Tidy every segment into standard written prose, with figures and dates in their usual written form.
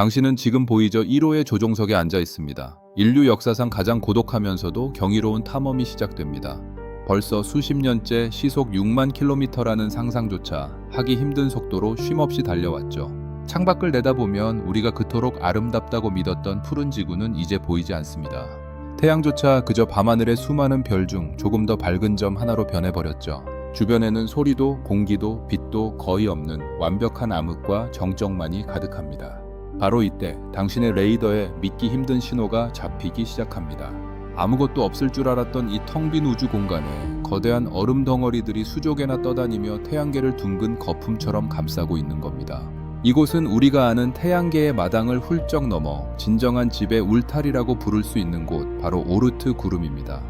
당신은 지금 보이죠? 1호의 조종석에 앉아 있습니다. 인류 역사상 가장 고독하면서도 경이로운 탐험이 시작됩니다. 벌써 수십 년째 시속 6만 킬로미터라는 상상조차 하기 힘든 속도로 쉼없이 달려왔죠. 창밖을 내다보면 우리가 그토록 아름답다고 믿었던 푸른 지구는 이제 보이지 않습니다. 태양조차 그저 밤하늘의 수많은 별 중 조금 더 밝은 점 하나로 변해버렸죠. 주변에는 소리도 공기도 빛도 거의 없는 완벽한 암흑과 정적만이 가득합니다. 바로 이때 당신의 레이더에 믿기 힘든 신호가 잡히기 시작합니다. 아무것도 없을 줄 알았던 이 텅 빈 우주 공간에 거대한 얼음 덩어리들이 수족에나 떠다니며 태양계를 둥근 거품처럼 감싸고 있는 겁니다. 이곳은 우리가 아는 태양계의 마당을 훌쩍 넘어 진정한 집의 울타리라고 부를 수 있는 곳, 바로 오르트 구름입니다.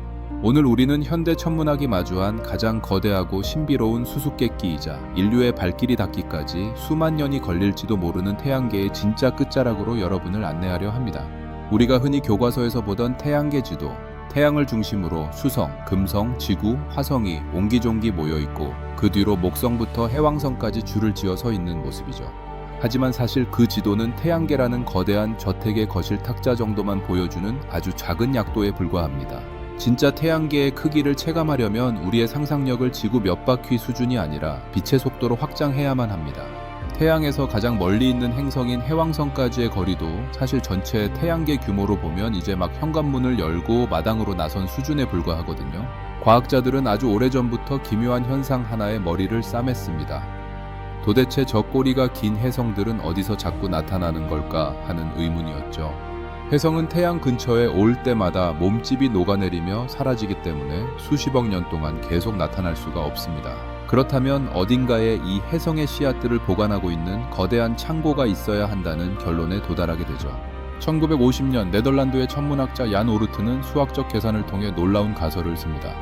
오늘 우리는 현대 천문학이 마주한 가장 거대하고 신비로운 수수께끼이자 인류의 발길이 닿기까지 수만 년이 걸릴지도 모르는 태양계의 진짜 끝자락으로 여러분을 안내하려 합니다. 우리가 흔히 교과서에서 보던 태양계 지도, 태양을 중심으로 수성, 금성, 지구, 화성이 옹기종기 모여있고 그 뒤로 목성부터 해왕성까지 줄을 지어 서 있는 모습이죠. 하지만 사실 그 지도는 태양계라는 거대한 저택의 거실 탁자 정도만 보여주는 아주 작은 약도에 불과합니다. 진짜 태양계의 크기를 체감하려면 우리의 상상력을 지구 몇 바퀴 수준이 아니라 빛의 속도로 확장해야만 합니다. 태양에서 가장 멀리 있는 행성인 해왕성까지의 거리도 사실 전체 태양계 규모로 보면 이제 막 현관문을 열고 마당으로 나선 수준에 불과하거든요. 과학자들은 아주 오래전부터 기묘한 현상 하나에 머리를 싸맸습니다. 도대체 저 꼬리가 긴 혜성들은 어디서 자꾸 나타나는 걸까 하는 의문이었죠. 혜성은 태양 근처에 올 때마다 몸집이 녹아내리며 사라지기 때문에 수십억 년 동안 계속 나타날 수가 없습니다. 그렇다면 어딘가에 이 혜성의 씨앗들을 보관하고 있는 거대한 창고가 있어야 한다는 결론에 도달하게 되죠. 1950년 네덜란드의 천문학자 얀 오르트는 수학적 계산을 통해 놀라운 가설을 씁니다.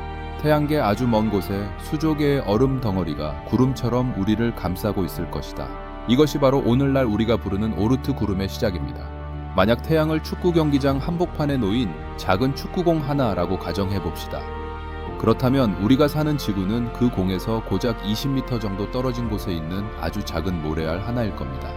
태양계 아주 먼 곳에 수조개의 얼음 덩어리가 구름처럼 우리를 감싸고 있을 것이다. 이것이 바로 오늘날 우리가 부르는 오르트 구름의 시작입니다. 만약 태양을 축구 경기장 한복판에 놓인 작은 축구공 하나라고 가정해봅시다. 그렇다면 우리가 사는 지구는 그 공에서 고작 20m 정도 떨어진 곳에 있는 아주 작은 모래알 하나일 겁니다.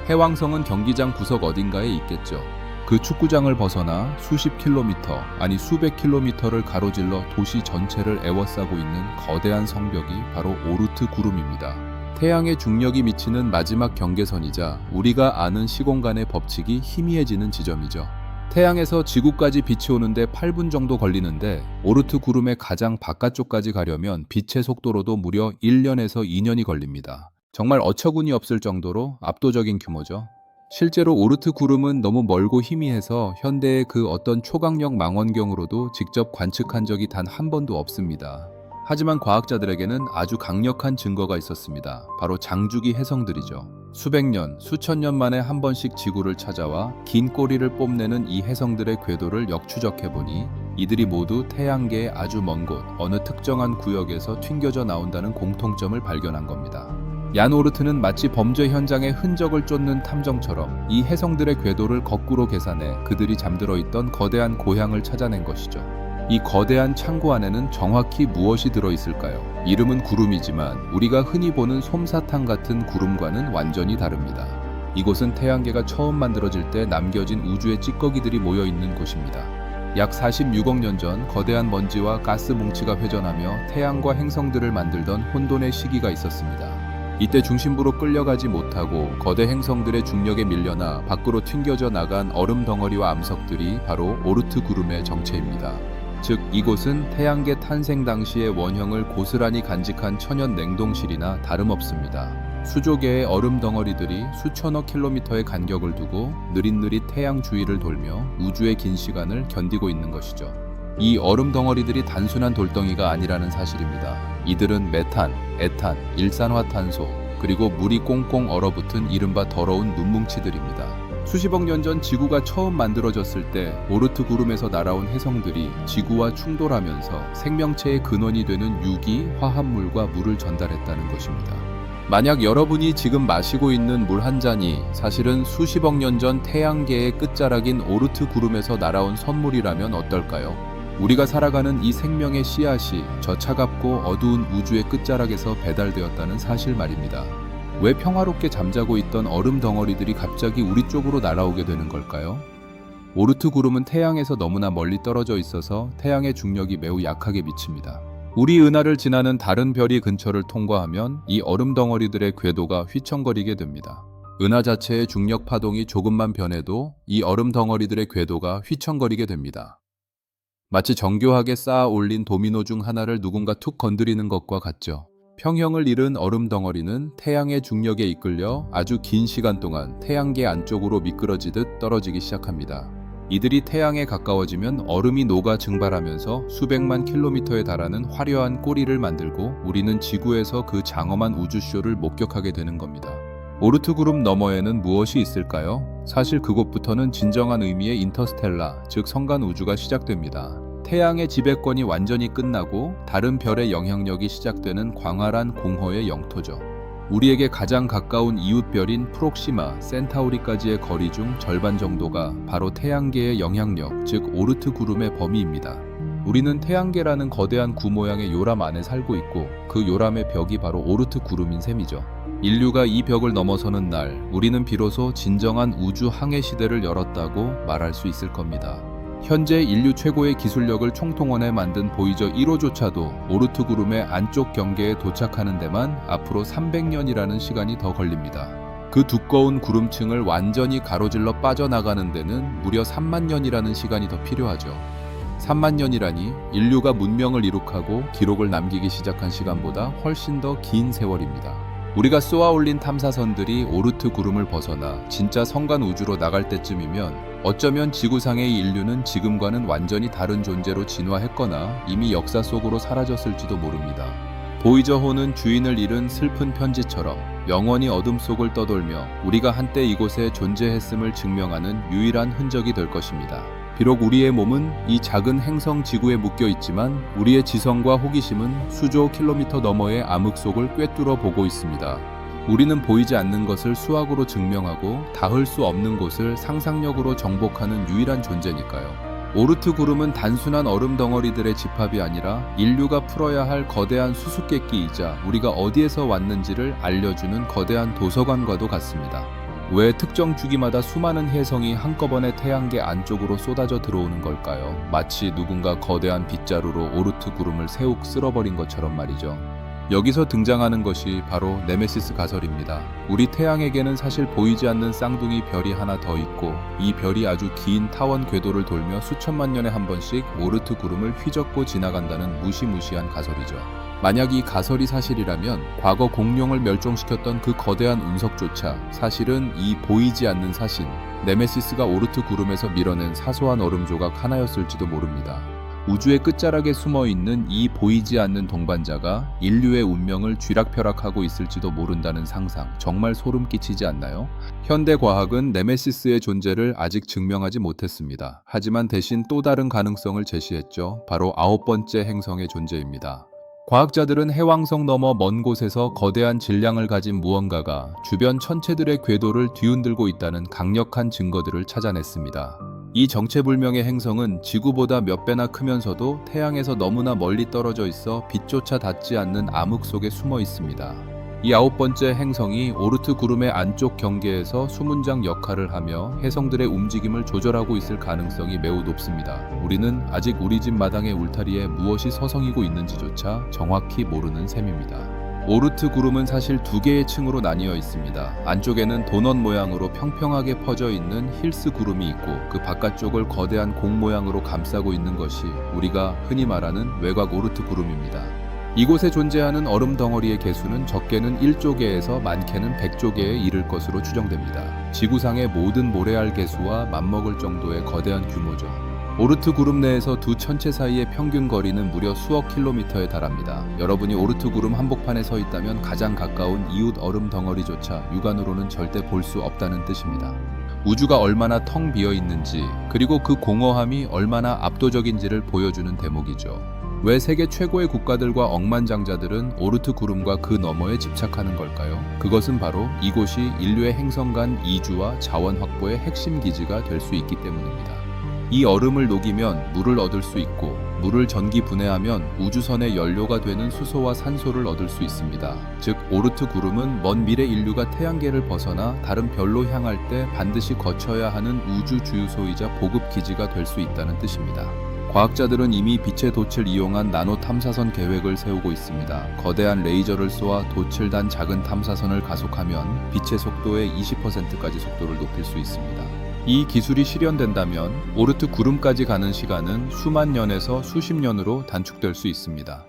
해왕성은 경기장 구석 어딘가에 있겠죠. 그 축구장을 벗어나 수십 킬로미터, 아니 수백 킬로미터를 가로질러 도시 전체를 에워싸고 있는 거대한 성벽이 바로 오르트 구름입니다. 태양의 중력이 미치는 마지막 경계선이자 우리가 아는 시공간의 법칙이 희미해지는 지점이죠. 태양에서 지구까지 빛이 오는데 8분 정도 걸리는데 오르트 구름의 가장 바깥쪽까지 가려면 빛의 속도로도 무려 1년에서 2년이 걸립니다. 정말 어처구니 없을 정도로 압도적인 규모죠. 실제로 오르트 구름은 너무 멀고 희미해서 현대의 그 어떤 초강력 망원경으로도 직접 관측한 적이 단 한 번도 없습니다. 하지만 과학자들에게는 아주 강력한 증거가 있었습니다. 바로 장주기 혜성들이죠. 수백 년, 수천 년 만에 한 번씩 지구를 찾아와 긴 꼬리를 뽐내는 이 혜성들의 궤도를 역추적해보니 이들이 모두 태양계의 아주 먼 곳, 어느 특정한 구역에서 튕겨져 나온다는 공통점을 발견한 겁니다. 얀 오르트는 마치 범죄 현장의 흔적을 쫓는 탐정처럼 이 혜성들의 궤도를 거꾸로 계산해 그들이 잠들어 있던 거대한 고향을 찾아낸 것이죠. 이 거대한 창고 안에는 정확히 무엇이 들어있을까요? 이름은 구름이지만 우리가 흔히 보는 솜사탕 같은 구름과는 완전히 다릅니다. 이곳은 태양계가 처음 만들어질 때 남겨진 우주의 찌꺼기들이 모여있는 곳입니다. 약 46억 년 전 거대한 먼지와 가스 뭉치가 회전하며 태양과 행성들을 만들던 혼돈의 시기가 있었습니다. 이때 중심부로 끌려가지 못하고 거대 행성들의 중력에 밀려나 밖으로 튕겨져 나간 얼음 덩어리와 암석들이 바로 오르트 구름의 정체입니다. 즉 이곳은 태양계 탄생 당시의 원형을 고스란히 간직한 천연 냉동실이나 다름없습니다. 수조개의 얼음 덩어리들이 수천억 킬로미터의 간격을 두고 느릿느릿 태양 주위를 돌며 우주의 긴 시간을 견디고 있는 것이죠. 이 얼음 덩어리들이 단순한 돌덩이가 아니라는 사실입니다. 이들은 메탄, 에탄, 일산화탄소, 그리고 물이 꽁꽁 얼어붙은 이른바 더러운 눈뭉치들입니다. 수십억 년 전 지구가 처음 만들어졌을 때 오르트 구름에서 날아온 혜성들이 지구와 충돌하면서 생명체의 근원이 되는 유기, 화합물과 물을 전달했다는 것입니다. 만약 여러분이 지금 마시고 있는 물 한 잔이 사실은 수십억 년 전 태양계의 끝자락인 오르트 구름에서 날아온 선물이라면 어떨까요? 우리가 살아가는 이 생명의 씨앗이 저 차갑고 어두운 우주의 끝자락에서 배달되었다는 사실 말입니다. 왜 평화롭게 잠자고 있던 얼음 덩어리들이 갑자기 우리 쪽으로 날아오게 되는 걸까요? 오르트 구름은 태양에서 너무나 멀리 떨어져 있어서 태양의 중력이 매우 약하게 미칩니다. 우리 은하를 지나는 다른 별이 근처를 통과하면 이 얼음 덩어리들의 궤도가 휘청거리게 됩니다. 은하 자체의 중력 파동이 조금만 변해도 이 얼음 덩어리들의 궤도가 휘청거리게 됩니다. 마치 정교하게 쌓아 올린 도미노 중 하나를 누군가 툭 건드리는 것과 같죠. 평형을 잃은 얼음 덩어리는 태양의 중력에 이끌려 아주 긴 시간 동안 태양계 안쪽으로 미끄러지듯 떨어지기 시작합니다. 이들이 태양에 가까워지면 얼음이 녹아 증발하면서 수백만 킬로미터에 달하는 화려한 꼬리를 만들고 우리는 지구에서 그 장엄한 우주쇼를 목격하게 되는 겁니다. 오르트 구름 너머에는 무엇이 있을까요? 사실 그곳부터는 진정한 의미의 인터스텔라, 즉 성간 우주가 시작됩니다. 태양의 지배권이 완전히 끝나고 다른 별의 영향력이 시작되는 광활한 공허의 영토죠. 우리에게 가장 가까운 이웃별인 프록시마, 센타우리까지의 거리 중 절반 정도가 바로 태양계의 영향력, 즉 오르트 구름의 범위입니다. 우리는 태양계라는 거대한 구 모양의 요람 안에 살고 있고 그 요람의 벽이 바로 오르트 구름인 셈이죠. 인류가 이 벽을 넘어서는 날, 우리는 비로소 진정한 우주 항해 시대를 열었다고 말할 수 있을 겁니다. 현재 인류 최고의 기술력을 총동원해 만든 보이저 1호조차도 오르트 구름의 안쪽 경계에 도착하는 데만 앞으로 300년이라는 시간이 더 걸립니다. 그 두꺼운 구름층을 완전히 가로질러 빠져나가는 데는 무려 3만 년이라는 시간이 더 필요하죠. 3만 년이라니 인류가 문명을 이룩하고 기록을 남기기 시작한 시간보다 훨씬 더 긴 세월입니다. 우리가 쏘아 올린 탐사선들이 오르트 구름을 벗어나 진짜 성간 우주로 나갈 때쯤이면 어쩌면 지구상의 인류는 지금과는 완전히 다른 존재로 진화했거나 이미 역사 속으로 사라졌을지도 모릅니다. 보이저호는 주인을 잃은 슬픈 편지처럼 영원히 어둠 속을 떠돌며 우리가 한때 이곳에 존재했음을 증명하는 유일한 흔적이 될 것입니다. 비록 우리의 몸은 이 작은 행성 지구에 묶여 있지만 우리의 지성과 호기심은 수조 킬로미터 너머의 암흑 속을 꿰뚫어 보고 있습니다. 우리는 보이지 않는 것을 수학으로 증명하고 닿을 수 없는 곳을 상상력으로 정복하는 유일한 존재니까요. 오르트 구름은 단순한 얼음 덩어리들의 집합이 아니라 인류가 풀어야 할 거대한 수수께끼이자 우리가 어디에서 왔는지를 알려주는 거대한 도서관과도 같습니다. 왜 특정 주기마다 수많은 혜성이 한꺼번에 태양계 안쪽으로 쏟아져 들어오는 걸까요? 마치 누군가 거대한 빗자루로 오르트 구름을 세욱 쓸어버린 것처럼 말이죠. 여기서 등장하는 것이 바로 네메시스 가설입니다. 우리 태양에게는 사실 보이지 않는 쌍둥이 별이 하나 더 있고 이 별이 아주 긴 타원 궤도를 돌며 수천만 년에 한 번씩 오르트 구름을 휘젓고 지나간다는 무시무시한 가설이죠. 만약 이 가설이 사실이라면 과거 공룡을 멸종시켰던 그 거대한 운석조차 사실은 이 보이지 않는 사신, 네메시스가 오르트 구름에서 밀어낸 사소한 얼음 조각 하나였을지도 모릅니다. 우주의 끝자락에 숨어있는 이 보이지 않는 동반자가 인류의 운명을 쥐락펴락하고 있을지도 모른다는 상상, 정말 소름 끼치지 않나요? 현대 과학은 네메시스의 존재를 아직 증명하지 못했습니다. 하지만 대신 또 다른 가능성을 제시했죠. 바로 9번째 행성의 존재입니다. 과학자들은 해왕성 너머 먼 곳에서 거대한 질량을 가진 무언가가 주변 천체들의 궤도를 뒤흔들고 있다는 강력한 증거들을 찾아냈습니다. 이 정체불명의 행성은 지구보다 몇 배나 크면서도 태양에서 너무나 멀리 떨어져 있어 빛조차 닿지 않는 암흑 속에 숨어 있습니다. 이 9번째 행성이 오르트 구름의 안쪽 경계에서 수문장 역할을 하며 혜성들의 움직임을 조절하고 있을 가능성이 매우 높습니다. 우리는 아직 우리 집 마당의 울타리에 무엇이 서성이고 있는지조차 정확히 모르는 셈입니다. 오르트 구름은 사실 두 개의 층으로 나뉘어 있습니다. 안쪽에는 도넛 모양으로 평평하게 퍼져 있는 힐스 구름이 있고 그 바깥쪽을 거대한 공 모양으로 감싸고 있는 것이 우리가 흔히 말하는 외곽 오르트 구름입니다. 이곳에 존재하는 얼음 덩어리의 개수는 적게는 1조개에서 많게는 100조개에 이를 것으로 추정됩니다. 지구상의 모든 모래알 개수와 맞먹을 정도의 거대한 규모죠. 오르트 구름 내에서 두 천체 사이의 평균 거리는 무려 수억 킬로미터에 달합니다. 여러분이 오르트 구름 한복판에 서 있다면 가장 가까운 이웃 얼음 덩어리조차 육안으로는 절대 볼 수 없다는 뜻입니다. 우주가 얼마나 텅 비어 있는지, 그리고 그 공허함이 얼마나 압도적인지를 보여주는 대목이죠. 왜 세계 최고의 국가들과 억만장자들은 오르트 구름과 그 너머에 집착하는 걸까요? 그것은 바로 이곳이 인류의 행성 간 이주와 자원 확보의 핵심 기지가 될 수 있기 때문입니다. 이 얼음을 녹이면 물을 얻을 수 있고 물을 전기 분해하면 우주선의 연료가 되는 수소와 산소를 얻을 수 있습니다. 즉 오르트 구름은 먼 미래 인류가 태양계를 벗어나 다른 별로 향할 때 반드시 거쳐야 하는 우주 주유소이자 보급 기지가 될 수 있다는 뜻입니다. 과학자들은 이미 빛의 돛을 이용한 나노 탐사선 계획을 세우고 있습니다. 거대한 레이저를 쏘아 돛을 단 작은 탐사선을 가속하면 빛의 속도의 20%까지 속도를 높일 수 있습니다. 이 기술이 실현된다면 오르트 구름까지 가는 시간은 수만 년에서 수십 년으로 단축될 수 있습니다.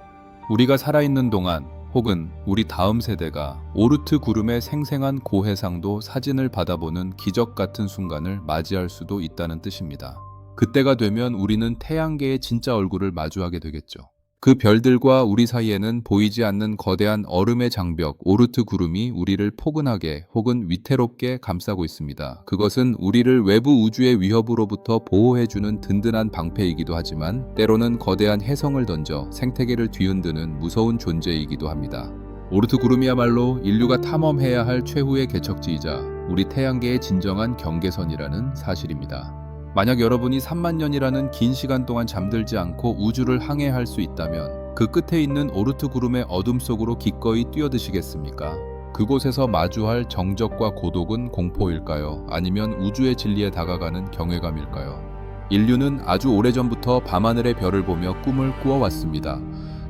우리가 살아있는 동안 혹은 우리 다음 세대가 오르트 구름의 생생한 고해상도 사진을 받아보는 기적 같은 순간을 맞이할 수도 있다는 뜻입니다. 그때가 되면 우리는 태양계의 진짜 얼굴을 마주하게 되겠죠. 그 별들과 우리 사이에는 보이지 않는 거대한 얼음의 장벽, 오르트 구름이 우리를 포근하게 혹은 위태롭게 감싸고 있습니다. 그것은 우리를 외부 우주의 위협으로부터 보호해주는 든든한 방패이기도 하지만 때로는 거대한 혜성을 던져 생태계를 뒤흔드는 무서운 존재이기도 합니다. 오르트 구름이야말로 인류가 탐험해야 할 최후의 개척지이자 우리 태양계의 진정한 경계선이라는 사실입니다. 만약 여러분이 3만 년이라는 긴 시간 동안 잠들지 않고 우주를 항해할 수 있다면 그 끝에 있는 오르트 구름의 어둠 속으로 기꺼이 뛰어드시겠습니까? 그곳에서 마주할 정적과 고독은 공포일까요? 아니면 우주의 진리에 다가가는 경외감일까요? 인류는 아주 오래전부터 밤하늘의 별을 보며 꿈을 꾸어왔습니다.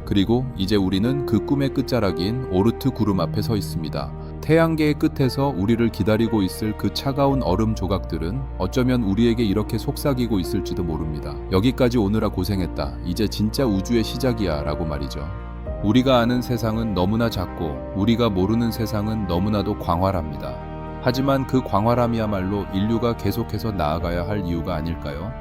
그리고 이제 우리는 그 꿈의 끝자락인 오르트 구름 앞에 서 있습니다. 태양계의 끝에서 우리를 기다리고 있을 그 차가운 얼음 조각들은 어쩌면 우리에게 이렇게 속삭이고 있을지도 모릅니다. 여기까지 오느라 고생했다. 이제 진짜 우주의 시작이야 라고 말이죠. 우리가 아는 세상은 너무나 작고 우리가 모르는 세상은 너무나도 광활합니다. 하지만 그 광활함이야말로 인류가 계속해서 나아가야 할 이유가 아닐까요?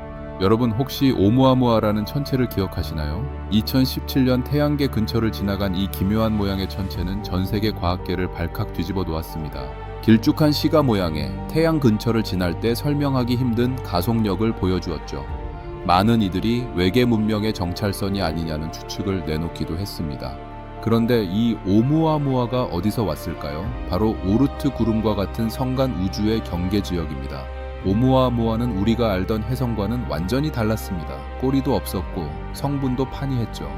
여러분 혹시 오umuamua 천체를 기억하시나요? 2017년 태양계 근처를 지나간 이 기묘한 모양의 천체는 전 세계 과학계를 발칵 뒤집어 놓았습니다. 길쭉한 시가 모양의 태양 근처를 지날 때 설명하기 힘든 가속력을 보여주었죠. 많은 이들이 외계 문명의 정찰선이 아니냐는 추측을 내놓기도 했습니다. 그런데 이 오umuamua가 어디서 왔을까요? 바로 오르트 구름과 같은 성간 우주의 경계 지역입니다. 오umuamua는 우리가 알던 혜성과는 완전히 달랐습니다. 꼬리도 없었고 성분도 판이했죠.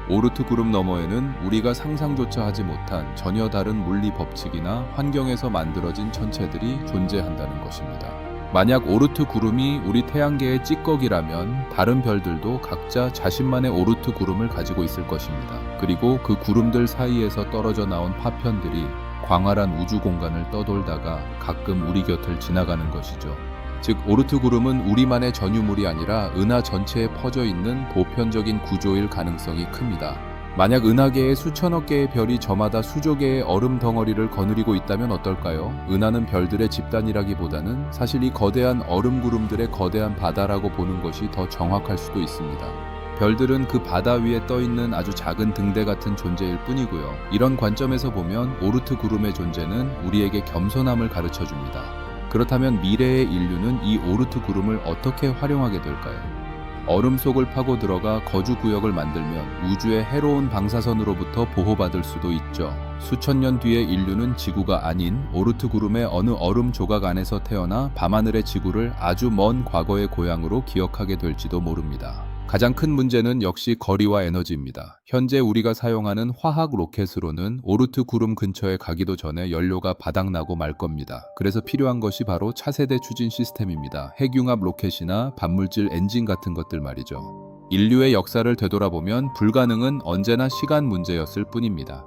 오르트 구름 너머에는 우리가 상상조차 하지 못한 전혀 다른 물리 법칙이나 환경에서 만들어진 천체들이 존재한다는 것입니다. 만약 오르트 구름이 우리 태양계의 찌꺼기라면 다른 별들도 각자 자신만의 오르트 구름을 가지고 있을 것입니다. 그리고 그 구름들 사이에서 떨어져 나온 파편들이 광활한 우주 공간을 떠돌다가 가끔 우리 곁을 지나가는 것이죠. 즉 오르트 구름은 우리만의 전유물이 아니라 은하 전체에 퍼져 있는 보편적인 구조일 가능성이 큽니다. 만약 은하계의 수천억 개의 별이 저마다 수조 개의 얼음 덩어리를 거느리고 있다면 어떨까요? 은하는 별들의 집단이라기보다는 사실 이 거대한 얼음 구름들의 거대한 바다라고 보는 것이 더 정확할 수도 있습니다. 별들은 그 바다 위에 떠있는 아주 작은 등대 같은 존재일 뿐이고요. 이런 관점에서 보면 오르트 구름의 존재는 우리에게 겸손함을 가르쳐줍니다. 그렇다면 미래의 인류는 이 오르트 구름을 어떻게 활용하게 될까요? 얼음 속을 파고 들어가 거주 구역을 만들면 우주의 해로운 방사선으로부터 보호받을 수도 있죠. 수천 년 뒤에 인류는 지구가 아닌 오르트 구름의 어느 얼음 조각 안에서 태어나 밤하늘의 지구를 아주 먼 과거의 고향으로 기억하게 될지도 모릅니다. 가장 큰 문제는 역시 거리와 에너지입니다. 현재 우리가 사용하는 화학 로켓으로는 오르트 구름 근처에 가기도 전에 연료가 바닥나고 말 겁니다. 그래서 필요한 것이 바로 차세대 추진 시스템입니다. 핵융합 로켓이나 반물질 엔진 같은 것들 말이죠. 인류의 역사를 되돌아보면 불가능은 언제나 시간 문제였을 뿐입니다.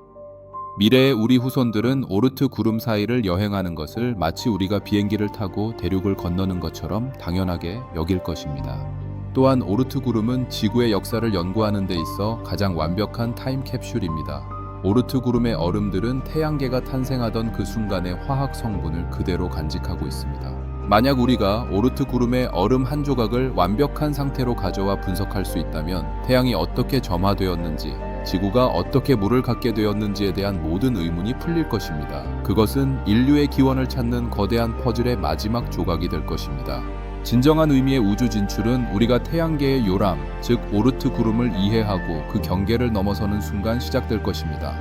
미래의 우리 후손들은 오르트 구름 사이를 여행하는 것을 마치 우리가 비행기를 타고 대륙을 건너는 것처럼 당연하게 여길 것입니다. 또한 오르트 구름은 지구의 역사를 연구하는 데 있어 가장 완벽한 타임캡슐입니다. 오르트 구름의 얼음들은 태양계가 탄생하던 그 순간의 화학 성분을 그대로 간직하고 있습니다. 만약 우리가 오르트 구름의 얼음 한 조각을 완벽한 상태로 가져와 분석할 수 있다면 태양이 어떻게 점화되었는지, 지구가 어떻게 물을 갖게 되었는지에 대한 모든 의문이 풀릴 것입니다. 그것은 인류의 기원을 찾는 거대한 퍼즐의 마지막 조각이 될 것입니다. 진정한 의미의 우주 진출은 우리가 태양계의 요람, 즉 오르트 구름을 이해하고 그 경계를 넘어서는 순간 시작될 것입니다.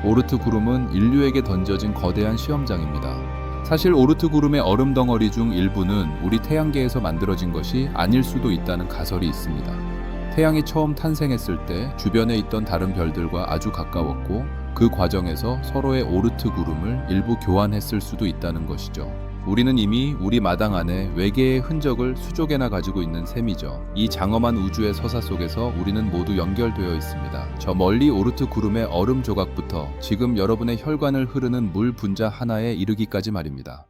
오르트 구름은 인류에게 던져진 거대한 시험장입니다. 사실 오르트 구름의 얼음 덩어리 중 일부는 우리 태양계에서 만들어진 것이 아닐 수도 있다는 가설이 있습니다. 태양이 처음 탄생했을 때 주변에 있던 다른 별들과 아주 가까웠고 그 과정에서 서로의 오르트 구름을 일부 교환했을 수도 있다는 것이죠. 우리는 이미 우리 마당 안에 외계의 흔적을 수조 개나 가지고 있는 셈이죠. 이 장엄한 우주의 서사 속에서 우리는 모두 연결되어 있습니다. 저 멀리 오르트 구름의 얼음 조각부터 지금 여러분의 혈관을 흐르는 물 분자 하나에 이르기까지 말입니다.